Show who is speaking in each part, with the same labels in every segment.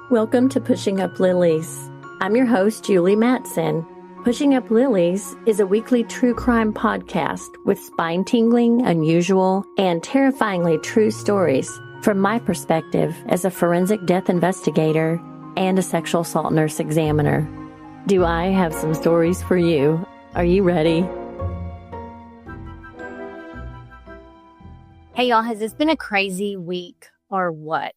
Speaker 1: Welcome to Pushing Up Lilies. I'm your host, Julie Mattson. Pushing Up Lilies is a weekly true crime podcast with spine-tingling, unusual, and terrifyingly true stories from my perspective as a forensic death investigator and a sexual assault nurse examiner. Do I have some stories for you? Are you ready?
Speaker 2: Hey y'all, has this been a crazy week or what?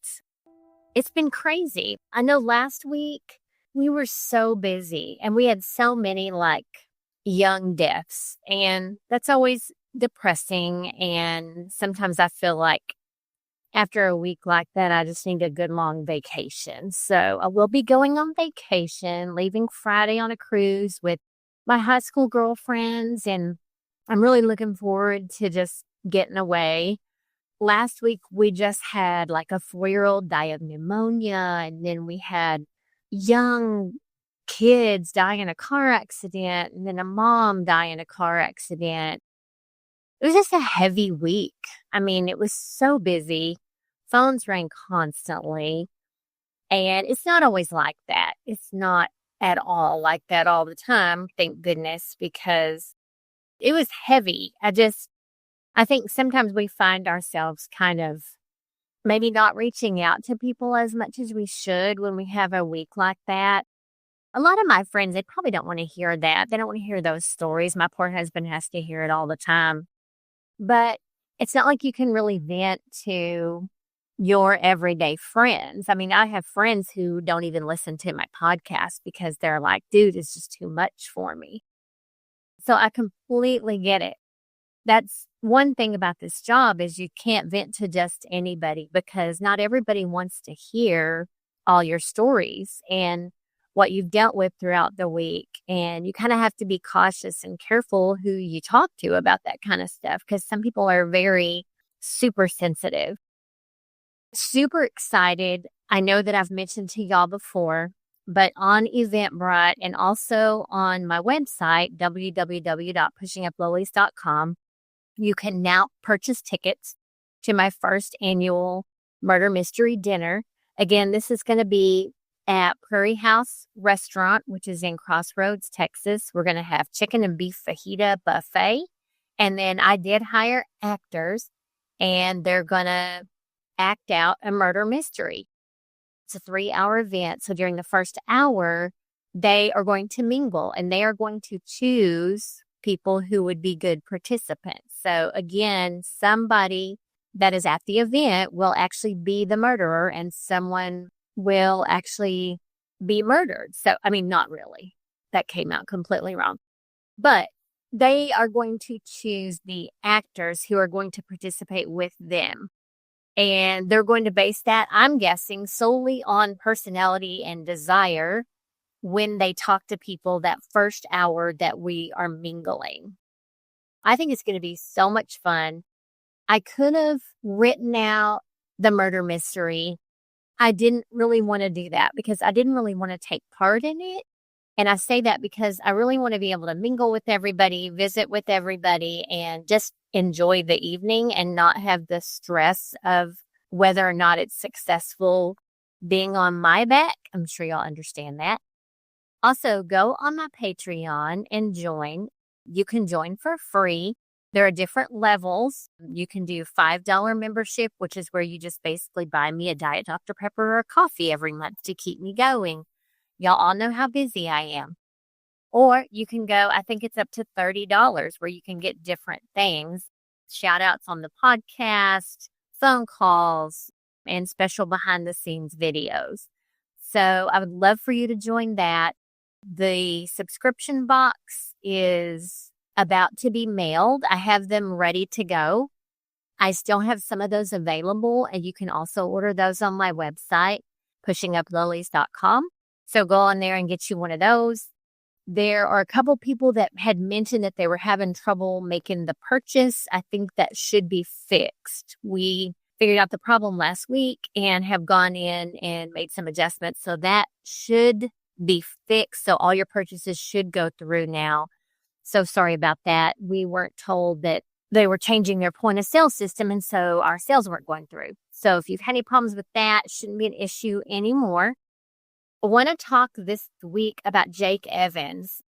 Speaker 2: It's been crazy. I know last week we were so busy and we had so many young deaths, and that's always depressing. And sometimes I feel like after a week like that, I just need a good long vacation. So I will be going on vacation, leaving Friday on a cruise with my high school girlfriends, and I'm really looking forward to just getting away. Last week, we just had a 4-year-old die of pneumonia, and then we had young kids die in a car accident, and then a mom die in a car accident. It was just a heavy week. I mean, it was so busy. Phones rang constantly, and it's not always like that. It's not at all like that all the time, thank goodness, because it was heavy. I think sometimes we find ourselves kind of maybe not reaching out to people as much as we should when we have a week like that. A lot of my friends, they probably don't want to hear that. They don't want to hear those stories. My poor husband has to hear it all the time. But it's not like you can really vent to your everyday friends. I mean, I have friends who don't even listen to my podcast because they're like, dude, it's just too much for me. So I completely get it. That's one thing about this job is you can't vent to just anybody because not everybody wants to hear all your stories and what you've dealt with throughout the week. And you kind of have to be cautious and careful who you talk to about that kind of stuff because some people are very super sensitive. Super excited. I know that I've mentioned to y'all before, but on Eventbrite and also on my website, www.pushinguplilies.com, you can now purchase tickets to my first annual murder mystery dinner. Again, this is going to be at Prairie House Restaurant, which is in Crossroads, Texas. We're going to have chicken and beef fajita buffet. And then I did hire actors, and they're going to act out a murder mystery. It's a 3-hour event. So during the first hour, they are going to mingle, and they are going to choose people who would be good participants. So again, somebody that is at the event will actually be the murderer and someone will actually be murdered. So, I mean, not really. That came out completely wrong. But they are going to choose the actors who are going to participate with them. And they're going to base that, I'm guessing, solely on personality and desire when they talk to people that first hour that we are mingling. I think it's going to be so much fun. I could have written out the murder mystery. I didn't really want to do that because I didn't really want to take part in it. And I say that because I really want to be able to mingle with everybody, visit with everybody, and just enjoy the evening and not have the stress of whether or not it's successful being on my back. I'm sure y'all understand that. Also, go on my Patreon and join. You can join for free. There are different levels. You can do $5 membership, which is where you just basically buy me a Diet Dr. Pepper or a coffee every month to keep me going. Y'all all know how busy I am. Or you can go, I think it's up to $30 where you can get different things. Shout outs on the podcast, phone calls, and special behind the scenes videos. So I would love for you to join that. The subscription box is about to be mailed. I have them ready to go. I still have some of those available, and you can also order those on my website, pushinguplilies.com. So go on there and get you one of those. There are a couple people that had mentioned that they were having trouble making the purchase. I think that should be fixed. We figured out the problem last week and have gone in and made some adjustments. So that should be fixed. So all your purchases should go through now. So sorry about that. We weren't told that they were changing their point of sale system, and so our sales weren't going through. So if you've had any problems with that, it shouldn't be an issue anymore. I want to talk this week about Jake Evans.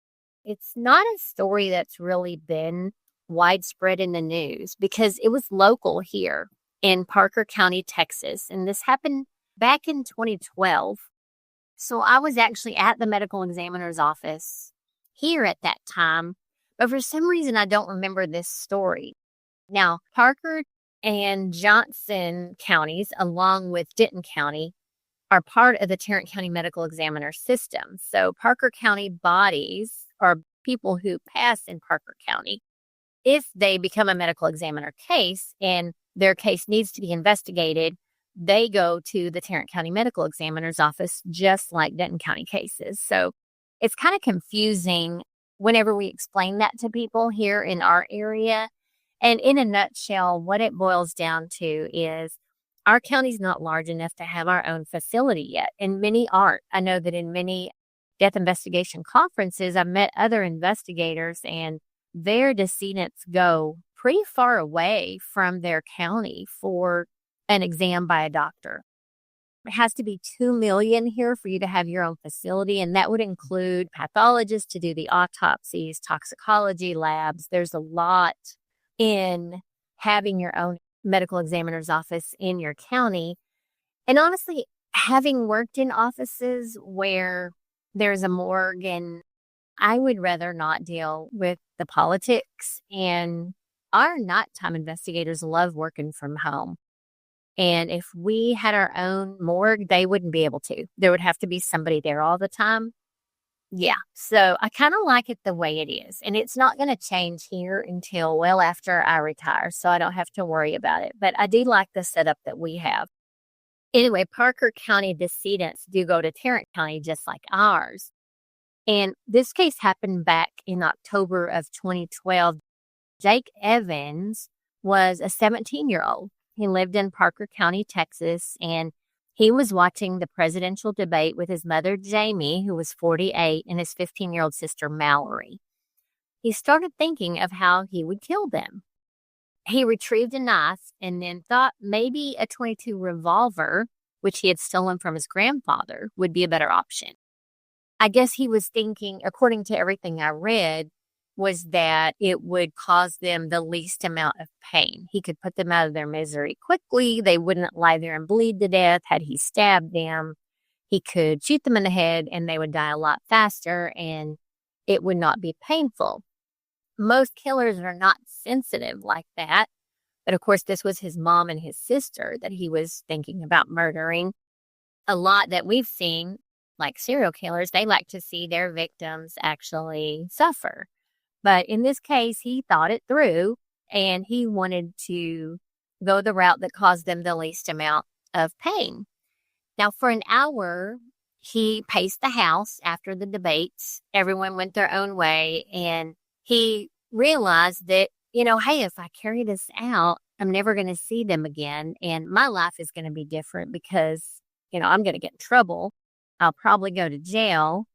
Speaker 2: It's not a story that's really been widespread in the news because it was local here in Parker County, Texas. And this happened back in 2012. So I was actually at the medical examiner's office here at that time. But for some reason, I don't remember this story. Now, Parker and Johnson counties, along with Denton County, are part of the Tarrant County Medical Examiner system. So Parker County bodies are people who pass in Parker County. If they become a medical examiner case and their case needs to be investigated, they go to the Tarrant County Medical Examiner's office, just like Denton County cases. So it's kind of confusing whenever we explain that to people here in our area. And in a nutshell, what it boils down to is our county's not large enough to have our own facility yet, and many aren't. I know that in many death investigation conferences, I've met other investigators, and their decedents go pretty far away from their county for an exam by a doctor. It has to be $2 million here for you to have your own facility, and that would include pathologists to do the autopsies, toxicology labs. There's a lot in having your own medical examiner's office in your county. And honestly, having worked in offices where there's a morgue, and I would rather not deal with the politics. And our nighttime investigators love working from home. And if we had our own morgue, they wouldn't be able to. There would have to be somebody there all the time. Yeah. So I kind of like it the way it is. And it's not going to change here until well after I retire. So I don't have to worry about it. But I do like the setup that we have. Anyway, Parker County decedents do go to Tarrant County just like ours. And this case happened back in October of 2012. Jake Evans was a 17-year-old. He lived in Parker County, Texas, and he was watching the presidential debate with his mother, Jamie, who was 48, and his 15-year-old sister, Mallory. He started thinking of how he would kill them. He retrieved a knife and then thought maybe a .22 revolver, which he had stolen from his grandfather, would be a better option. I guess he was thinking, according to everything I read, was that it would cause them the least amount of pain. He could put them out of their misery quickly. They wouldn't lie there and bleed to death had he stabbed them. He could shoot them in the head and they would die a lot faster and it would not be painful. Most killers are not sensitive like that. But of course, this was his mom and his sister that he was thinking about murdering. A lot that we've seen, like serial killers, they like to see their victims actually suffer. But in this case, he thought it through and he wanted to go the route that caused them the least amount of pain. Now, for an hour, he paced the house after the debates. Everyone went their own way. And he realized that, hey, if I carry this out, I'm never going to see them again. And my life is going to be different because, I'm going to get in trouble. I'll probably go to jail.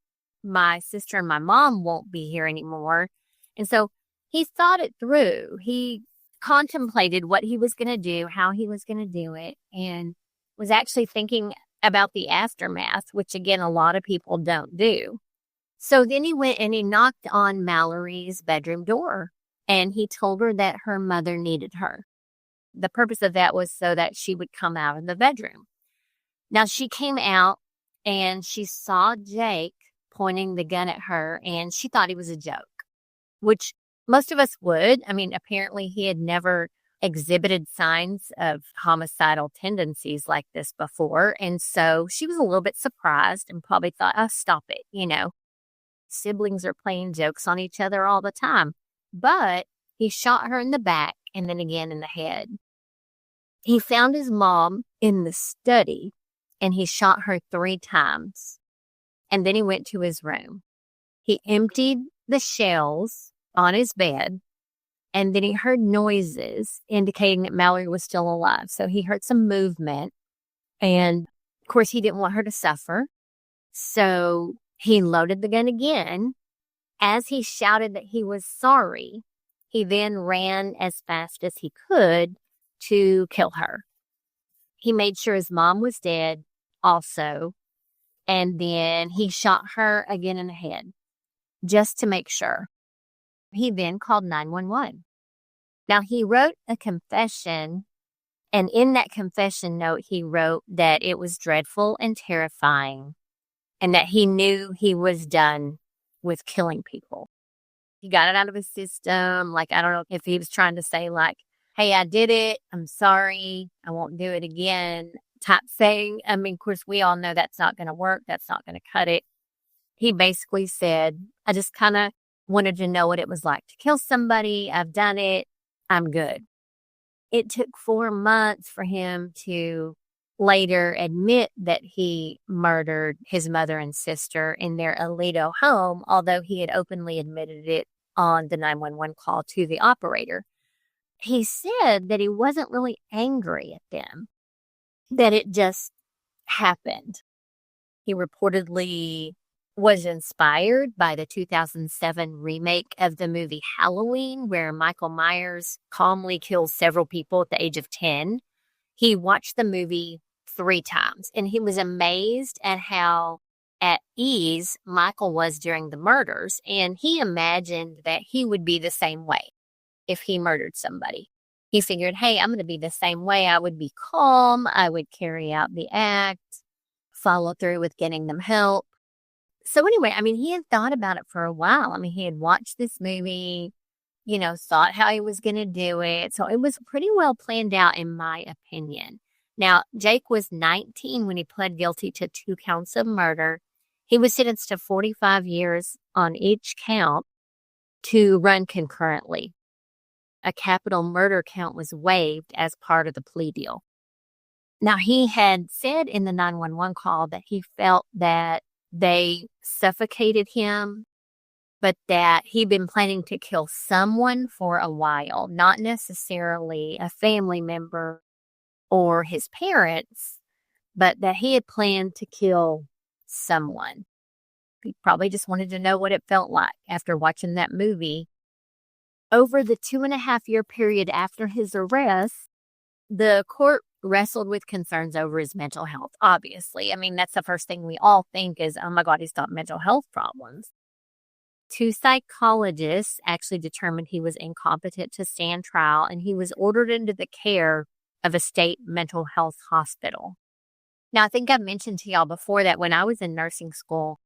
Speaker 2: My sister and my mom won't be here anymore. And so he thought it through. He contemplated what he was going to do, how he was going to do it, and was actually thinking about the aftermath, which, again, a lot of people don't do. So then he went and he knocked on Mallory's bedroom door, and he told her that her mother needed her. The purpose of that was so that she would come out of the bedroom. Now, she came out, and she saw Jake pointing the gun at her, and she thought he was a joke. Which most of us would. I mean, apparently he had never exhibited signs of homicidal tendencies like this before. And so she was a little bit surprised and probably thought, oh, stop it. Siblings are playing jokes on each other all the time. But he shot her in the back and then again in the head. He found his mom in the study and he shot her 3 times. And then he went to his room. He emptied the shells on his bed, and then he heard noises indicating that Mallory was still alive. So he heard some movement, and of course he didn't want her to suffer. So he loaded the gun again. As he shouted that he was sorry, he then ran as fast as he could to kill her. He made sure his mom was dead also, And then he shot her again in the head just to make sure. He then called 911. Now, he wrote a confession, and in that confession note, he wrote that it was dreadful and terrifying and that he knew he was done with killing people. He got it out of his system. Like, I don't know if he was trying to say, like, hey, I did it. I'm sorry. I won't do it again type thing. I mean, of course, we all know that's not going to work. That's not going to cut it. He basically said, I just kind of wanted to know what it was like to kill somebody. I've done it. I'm good. It took 4 months for him to later admit that he murdered his mother and sister in their Aledo home, although he had openly admitted it on the 911 call to the operator. He said that he wasn't really angry at them, that it just happened. He reportedly was inspired by the 2007 remake of the movie Halloween, where Michael Myers calmly kills several people at the age of 10. He watched the movie 3 times, and he was amazed at how at ease Michael was during the murders, and he imagined that he would be the same way if he murdered somebody. He figured, hey, I'm going to be the same way. I would be calm. I would carry out the act, follow through with getting them help. So anyway, I mean, he had thought about it for a while. I mean, he had watched this movie, thought how he was going to do it. So it was pretty well planned out, in my opinion. Now, Jake was 19 when he pled guilty to 2 counts of murder. He was sentenced to 45 years on each count to run concurrently. A capital murder count was waived as part of the plea deal. Now, he had said in the 911 call that he felt that they suffocated him, but that he'd been planning to kill someone for a while, not necessarily a family member or his parents, but that he had planned to kill someone. He probably just wanted to know what it felt like after watching that movie. Over the 2.5-year period after his arrest, the court wrestled with concerns over his mental health, obviously. I mean, that's the first thing we all think is, oh my God, he's got mental health problems. 2 psychologists actually determined he was incompetent to stand trial, and he was ordered into the care of a state mental health hospital. Now, I think I mentioned to y'all before that when I was in nursing school,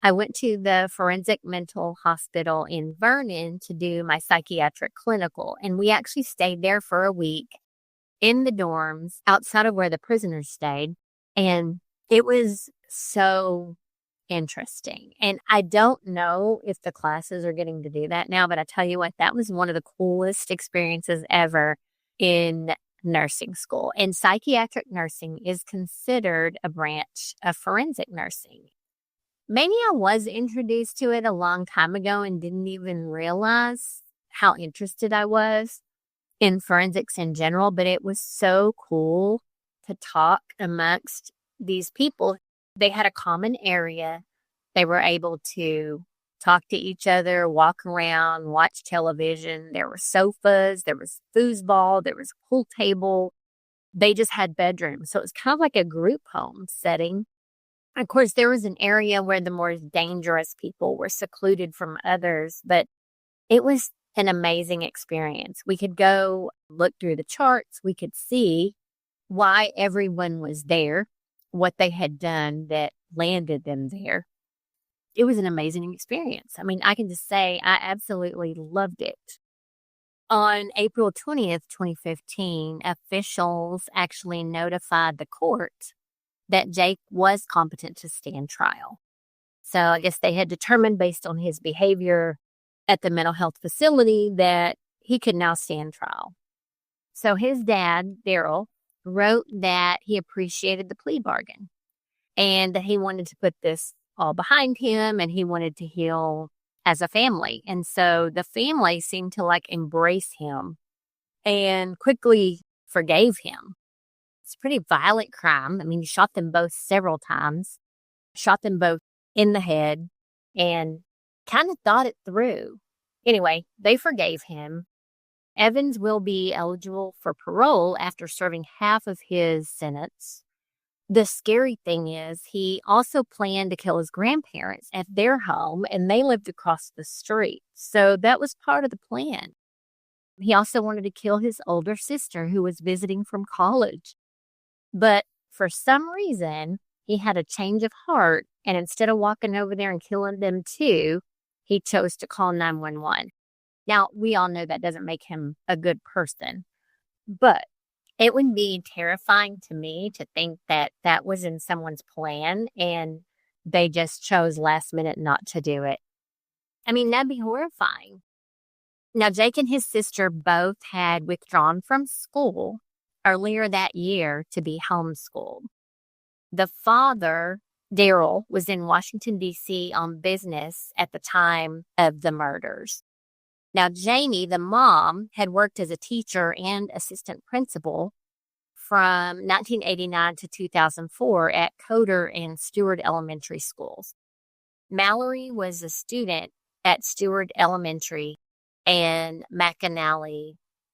Speaker 2: I went to the forensic mental hospital in Vernon to do my psychiatric clinical, and we actually stayed there for a week in the dorms outside of where the prisoners stayed, and it was so interesting. And I don't know if the classes are getting to do that now, but I tell you what, that was one of the coolest experiences ever in nursing school. And psychiatric nursing is considered a branch of forensic nursing. Maybe I was introduced to it a long time ago and didn't even realize how interested I was in forensics in general, but it was so cool to talk amongst these people. They had a common area. They were able to talk to each other, walk around, watch television. There were sofas, there was foosball, there was a pool table. They just had bedrooms. So it was kind of like a group home setting. Of course, there was an area where the more dangerous people were secluded from others, but it was an amazing experience. We could go look through the charts. We could see why everyone was there, what they had done that landed them there. It was an amazing experience. I mean, I can just say I absolutely loved it. On April 20th, 2015, officials actually notified the court that Jake was competent to stand trial. So I guess they had determined based on his behavior at the mental health facility that he could now stand trial. So his dad, Daryl, wrote that he appreciated the plea bargain and that he wanted to put this all behind him and he wanted to heal as a family. And so the family seemed to embrace him and quickly forgave him. It's a pretty violent crime. I mean, he shot them both several times, shot them both in the head, and kind of thought it through. Anyway, they forgave him. Evans will be eligible for parole after serving half of his sentence. The scary thing is he also planned to kill his grandparents at their home, and they lived across the street. So that was part of the plan. He also wanted to kill his older sister who was visiting from college. But for some reason, he had a change of heart, and instead of walking over there and killing them too, he chose to call 911. Now, we all know that doesn't make him a good person, but it would be terrifying to me to think that that was in someone's plan and they just chose last minute not to do it. I mean, that'd be horrifying. Now, Jake and his sister both had withdrawn from school earlier that year to be homeschooled. The father, Daryl, was in Washington, D.C. on business at the time of the murders. Now, Jamie, the mom, had worked as a teacher and assistant principal from 1989 to 2004 at Coder and Stewart Elementary Schools. Mallory was a student at Stewart Elementary and McAnally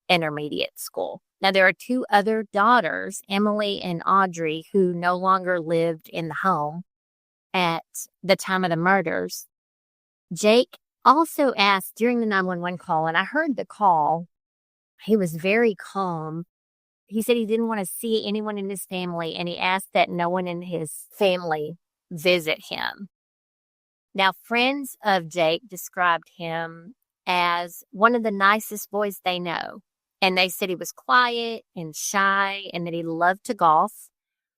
Speaker 2: Intermediate School. Now, there are two other daughters, Emily and Audrey, who no longer lived in the home at the time of the murders. Jake also asked during the 911 call, and I heard the call, he was very calm. He said he didn't want to see anyone in his family, and he asked that no one in his family visit him. Now, friends of Jake described him as one of the nicest boys they know. And they said he was quiet and shy and that he loved to golf.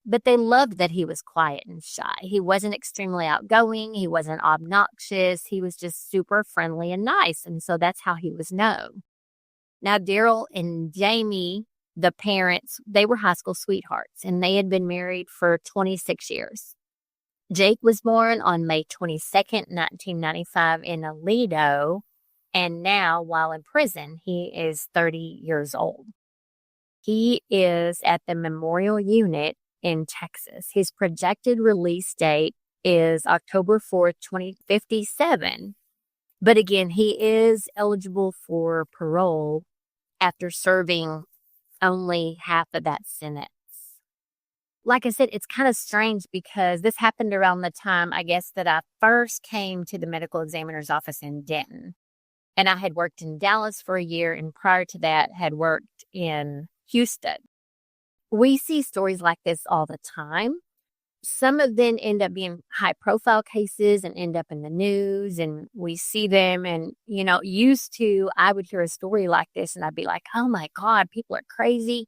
Speaker 2: But they loved that he was quiet and shy. He wasn't extremely outgoing. He wasn't obnoxious. He was just super friendly and nice. And so that's how he was known. Now, Daryl and Jamie, the parents, they were high school sweethearts, and they had been married for 26 years. Jake was born on May 22nd, 1995 in Aledo. And now, while in prison, he is 30 years old. He is at the Memorial Unit in Texas. His projected release date is October 4th, 2057. But again, he is eligible for parole after serving only half of that sentence. Like I said, it's kind of strange because this happened around the time, I guess, that I first came to the medical examiner's office in Denton. And I had worked in Dallas for a year, and prior to that had worked in Houston. We see stories like this all the time. Some of them end up being high-profile cases and end up in the news, and we see them. And, used to, I would hear a story like this, and I'd be like, oh, my God, people are crazy.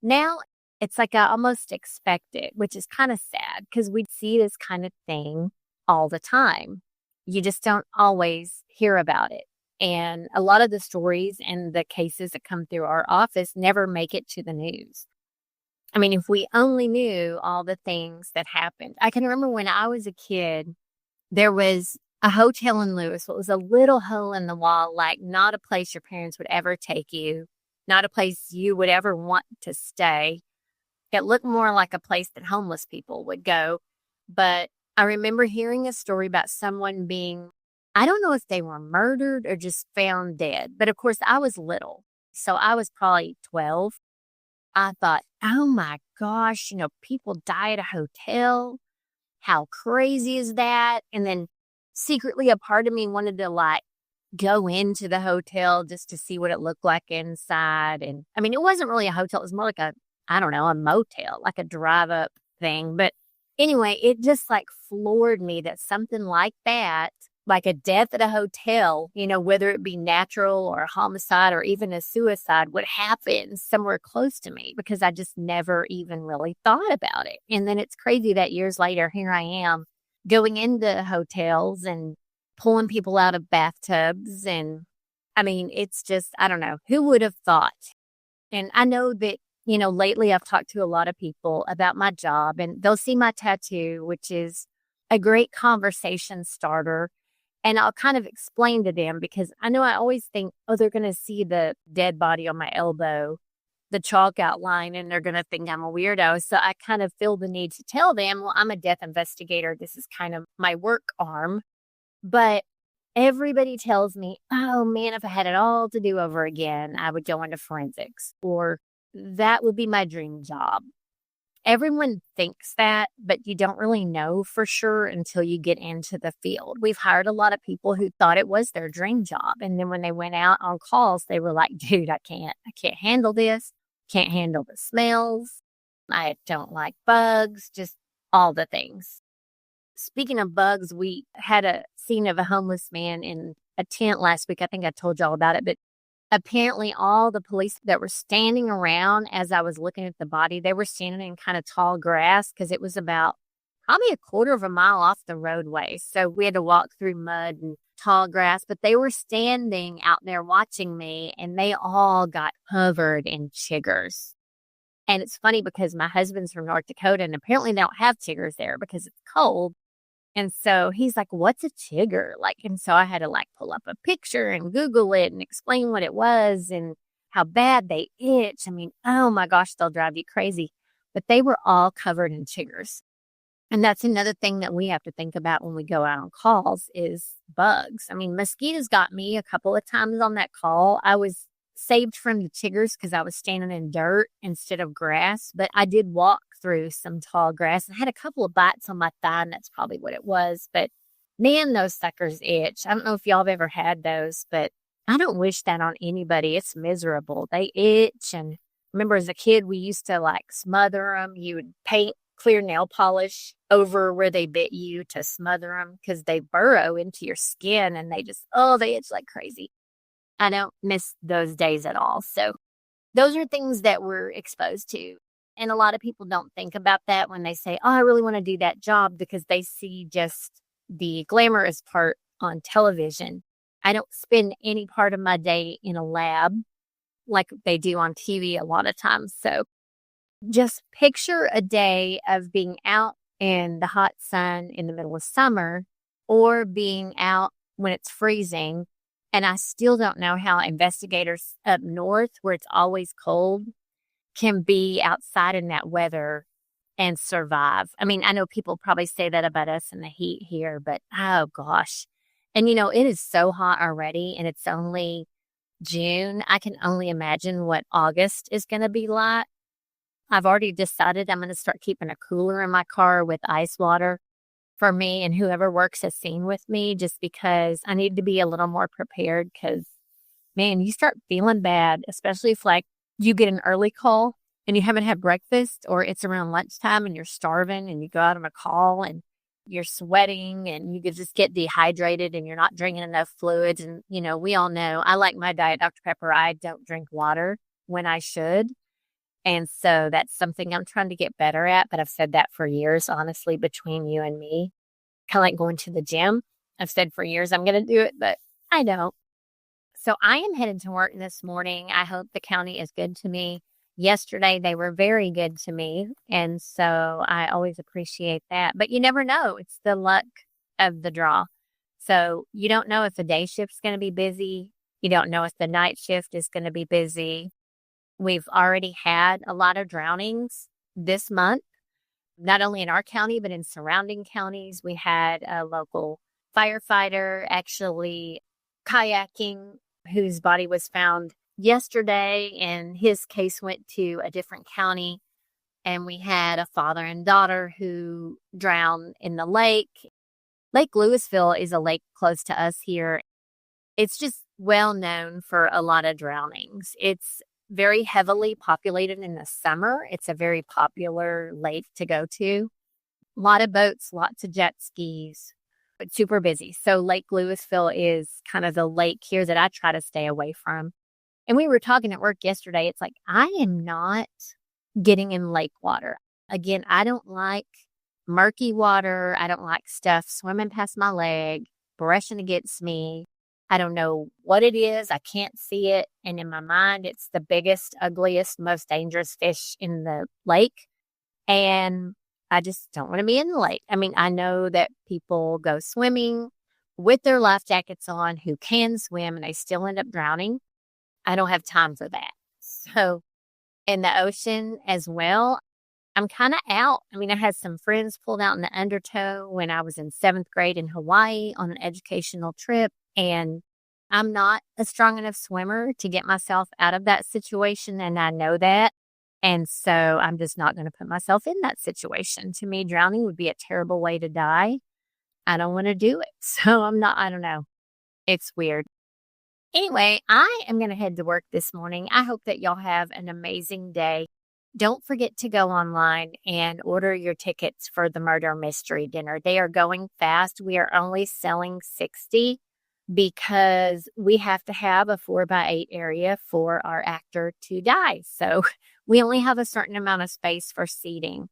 Speaker 2: Now, it's like I almost expect it, which is kind of sad because we see this kind of thing all the time. You just don't always hear about it. And a lot of the stories and the cases that come through our office never make it to the news. I mean, if we only knew all the things that happened. I can remember when I was a kid, there was a hotel in Louisville. It was a little hole in the wall, like not a place your parents would ever take you, not a place you would ever want to stay. It looked more like a place that homeless people would go. But I remember hearing a story about someone being, I don't know if they were murdered or just found dead. But of course, I was little. So I was probably 12. I thought, oh my gosh, people die at a hotel. How crazy is that? And then secretly a part of me wanted to go into the hotel just to see what it looked like inside. And I mean, it wasn't really a hotel. It was more like a motel, like a drive up thing. But anyway, it just floored me that something like that, like a death at a hotel, whether it be natural or a homicide or even a suicide, would happen somewhere close to me because I just never even really thought about it. And then it's crazy that years later, here I am going into hotels and pulling people out of bathtubs. And I mean, it's just, I don't know, who would have thought? And I know that, lately I've talked to a lot of people about my job, and they'll see my tattoo, which is a great conversation starter. And I'll kind of explain to them because I know I always think, they're going to see the dead body on my elbow, the chalk outline, and they're going to think I'm a weirdo. So I kind of feel the need to tell them, well, I'm a death investigator. This is kind of my work arm. But everybody tells me, oh man, if I had it all to do over again, I would go into forensics, or that would be my dream job. everyone thinks that, but you don't really know for sure until you get into the field. We've hired a lot of people who thought it was their dream job. And then when they went out on calls, they were like, dude, I can't handle this. Can't handle the smells. I don't like bugs, just all the things. Speaking of bugs, we had a scene of a homeless man in a tent last week. I think I told y'all about it, but apparently all the police that were standing around as I was looking at the body, they were standing in kind of tall grass because it was about probably a quarter of a mile off the roadway. So we had to walk through mud and tall grass, but they were standing out there watching me, and they all got covered in chiggers. And it's funny because my husband's from North Dakota, and apparently they don't have chiggers there because it's cold. And so he's like, what's a chigger? And so I had to pull up a picture and Google it and explain what it was and how bad they itch. I mean, oh my gosh, they'll drive you crazy. But they were all covered in chiggers. And that's another thing that we have to think about when we go out on calls is bugs. I mean, mosquitoes got me a couple of times on that call. I was saved from the chiggers because I was standing in dirt instead of grass, but I did walk through some tall grass and had a couple of bites on my thigh, and that's probably what it was. But man, those suckers itch. I don't know if y'all have ever had those, but I don't wish that on anybody. It's miserable. They itch. And remember as a kid, we used to smother them. You would paint clear nail polish over where they bit you to smother them because they burrow into your skin and they itch like crazy. I don't miss those days at all. So those are things that we're exposed to. And a lot of people don't think about that when they say, oh, I really want to do that job, because they see just the glamorous part on television. I don't spend any part of my day in a lab like they do on TV a lot of times. So just picture a day of being out in the hot sun in the middle of summer or being out when it's freezing. And I still don't know how investigators up north, where it's always cold, can be outside in that weather and survive. I mean, I know people probably say that about us in the heat here, but oh gosh. And it is so hot already, and it's only June. I can only imagine what August is going to be like. I've already decided I'm going to start keeping a cooler in my car with ice water for me and whoever works a scene with me, just because I need to be a little more prepared, because man, you start feeling bad, especially if you get an early call and you haven't had breakfast, or it's around lunchtime and you're starving and you go out on a call and you're sweating and you could just get dehydrated and you're not drinking enough fluids. And, we all know I like my Diet Dr. Pepper. I don't drink water when I should. And so that's something I'm trying to get better at. But I've said that for years, honestly, between you and me. Kind of like going to the gym. I've said for years I'm going to do it, but I don't. So I am headed to work this morning. I hope the county is good to me. Yesterday, they were very good to me. And so I always appreciate that. But you never know. It's the luck of the draw. So you don't know if the day shift's going to be busy. You don't know if the night shift is going to be busy. We've already had a lot of drownings this month, not only in our county, but in surrounding counties. We had a local firefighter actually kayaking whose body was found yesterday, and his case went to a different county. And we had a father and daughter who drowned in the lake. Lake Louisville is a lake close to us here. It's just well known for a lot of drownings. It's very heavily populated in the summer. It's a very popular lake to go to. A lot of boats, lots of jet skis, but super busy. So Lake Louisville is kind of the lake here that I try to stay away from. And we were talking at work yesterday. It's like, I am not getting in lake water. Again, I don't like murky water. I don't like stuff swimming past my leg, brushing against me. I don't know what it is. I can't see it. And in my mind, it's the biggest, ugliest, most dangerous fish in the lake. And I just don't want to be in the lake. I mean, I know that people go swimming with their life jackets on who can swim and they still end up drowning. I don't have time for that. So in the ocean as well, I'm kind of out. I mean, I had some friends pulled out in the undertow when I was in 7th grade in Hawaii on an educational trip. And I'm not a strong enough swimmer to get myself out of that situation. And I know that. And so I'm just not going to put myself in that situation. To me, drowning would be a terrible way to die. I don't want to do it. So I don't know. It's weird. Anyway, I am going to head to work this morning. I hope that y'all have an amazing day. Don't forget to go online and order your tickets for the murder mystery dinner. They are going fast. We are only selling 60 because we have to have a 4x8 area for our actor to die. So we only have a certain amount of space for seating.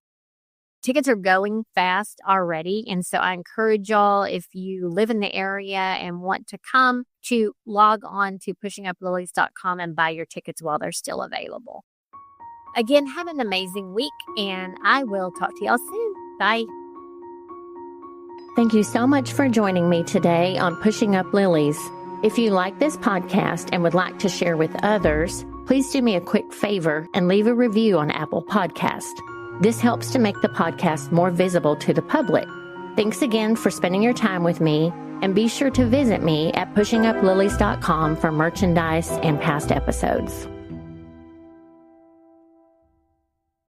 Speaker 2: Tickets are going fast already. And so I encourage y'all, if you live in the area and want to come, to log on to pushinguplilies.com and buy your tickets while they're still available. Again, have an amazing week, and I will talk to y'all soon. Bye.
Speaker 1: Thank you so much for joining me today on Pushing Up Lilies. If you like this podcast and would like to share with others, please do me a quick favor and leave a review on Apple Podcast. This helps to make the podcast more visible to the public. Thanks again for spending your time with me, and be sure to visit me at pushinguplilies.com for merchandise and past episodes.